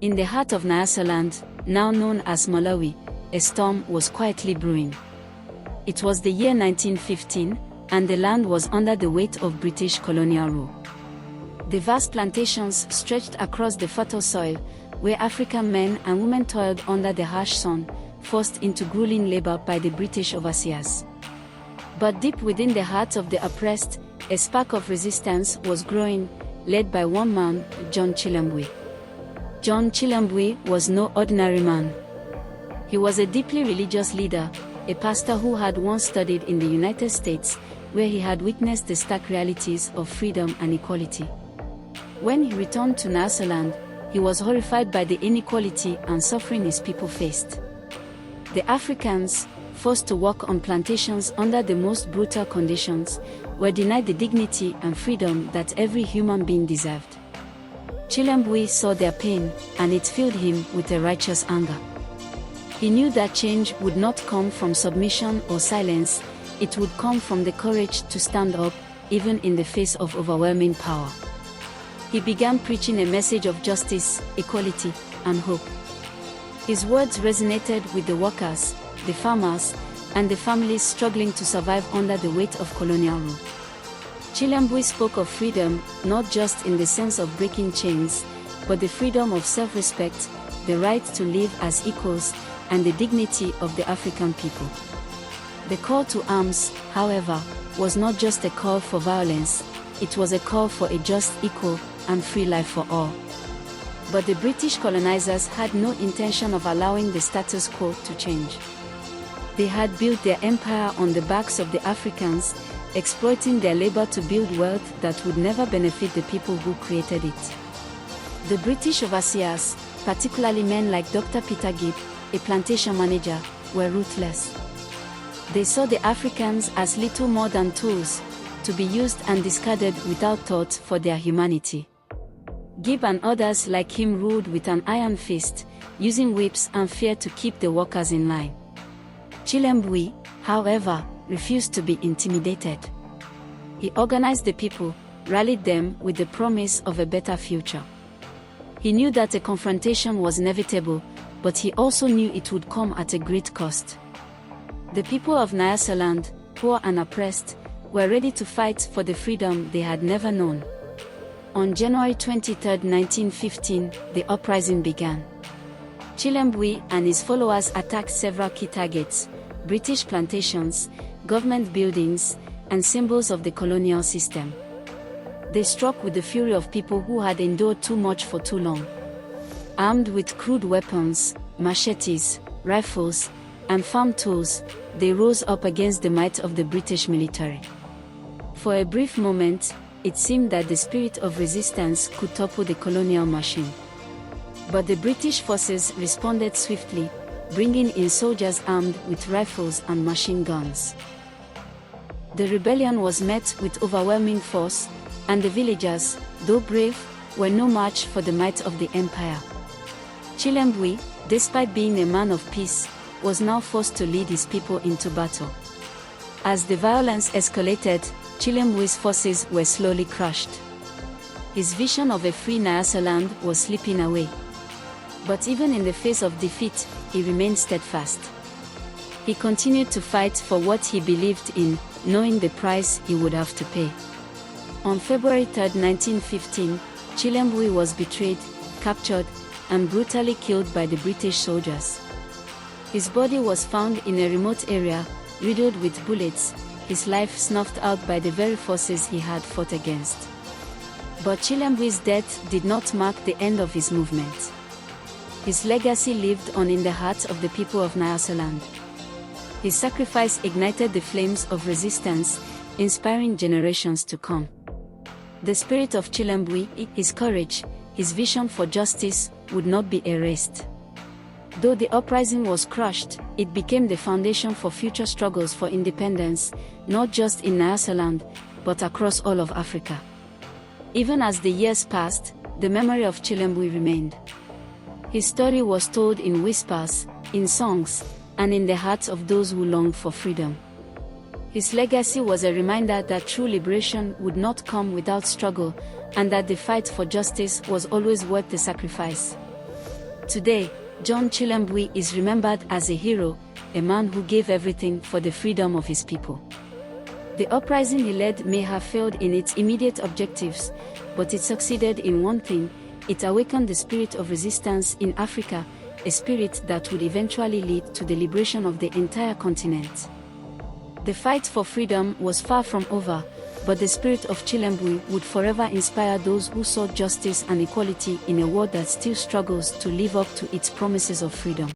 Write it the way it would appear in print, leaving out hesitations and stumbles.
In the heart of Nyasaland, now known as Malawi, a storm was quietly brewing. It was the year 1915, and the land was under the weight of British colonial rule. The vast plantations stretched across the fertile soil, where African men and women toiled under the harsh sun, forced into grueling labor by the British overseers. But deep within the hearts of the oppressed, a spark of resistance was growing, led by one man, John Chilembwe. John Chilembwe was no ordinary man. He was a deeply religious leader, a pastor who had once studied in the United States, where he had witnessed the stark realities of freedom and equality. When he returned to Nyasaland, he was horrified by the inequality and suffering his people faced. The Africans, forced to work on plantations under the most brutal conditions, were denied the dignity and freedom that every human being deserved. Chilembwe saw their pain, and it filled him with a righteous anger. He knew that change would not come from submission or silence, it would come from the courage to stand up, even in the face of overwhelming power. He began preaching a message of justice, equality, and hope. His words resonated with the workers, the farmers, and the families struggling to survive under the weight of colonial rule. Chilembwe spoke of freedom, not just in the sense of breaking chains, but the freedom of self-respect, the right to live as equals, and the dignity of the African people. The call to arms, however, was not just a call for violence, it was a call for a just, equal, and free life for all. But the British colonizers had no intention of allowing the status quo to change. They had built their empire on the backs of the Africans, exploiting their labor to build wealth that would never benefit the people who created it. The British overseers, particularly men like Dr. Peter Gibb, a plantation manager, were ruthless. They saw the Africans as little more than tools, to be used and discarded without thought for their humanity. Gibb and others like him ruled with an iron fist, using whips and fear to keep the workers in line. Chilembwe, however, refused to be intimidated. He organized the people, rallied them with the promise of a better future. He knew that a confrontation was inevitable, but he also knew it would come at a great cost. The people of Nyasaland, poor and oppressed, were ready to fight for the freedom they had never known. On January 23, 1915, the uprising began. Chilembwe and his followers attacked several key targets: British plantations, government buildings, and symbols of the colonial system. They struck with the fury of people who had endured too much for too long. Armed with crude weapons, machetes, rifles, and farm tools, they rose up against the might of the British military. For a brief moment, it seemed that the spirit of resistance could topple the colonial machine. But the British forces responded swiftly, bringing in soldiers armed with rifles and machine guns. The rebellion was met with overwhelming force, and the villagers, though brave, were no match for the might of the empire. Chilembwe, despite being a man of peace, was now forced to lead his people into battle. As the violence escalated, Chilembwe's forces were slowly crushed. His vision of a free Nyasaland was slipping away. But even in the face of defeat, he remained steadfast. He continued to fight for what he believed in, knowing the price he would have to pay. On February 3, 1915, Chilembwe was betrayed, captured, and brutally killed by the British soldiers. His body was found in a remote area, riddled with bullets, his life snuffed out by the very forces he had fought against. But Chilembwe's death did not mark the end of his movement. His legacy lived on in the hearts of the people of Nyasaland. His sacrifice ignited the flames of resistance, inspiring generations to come. The spirit of Chilembwe, his courage, his vision for justice, would not be erased. Though the uprising was crushed, it became the foundation for future struggles for independence, not just in Nyasaland, but across all of Africa. Even as the years passed, the memory of Chilembwe remained. His story was told in whispers, in songs, and in the hearts of those who longed for freedom. His legacy was a reminder that true liberation would not come without struggle, and that the fight for justice was always worth the sacrifice. Today, John Chilembwe is remembered as a hero, a man who gave everything for the freedom of his people. The uprising he led may have failed in its immediate objectives, but it succeeded in one thing: it awakened the spirit of resistance in Africa, a spirit that would eventually lead to the liberation of the entire continent. The fight for freedom was far from over, but the spirit of Chilembwe would forever inspire those who sought justice and equality in a world that still struggles to live up to its promises of freedom.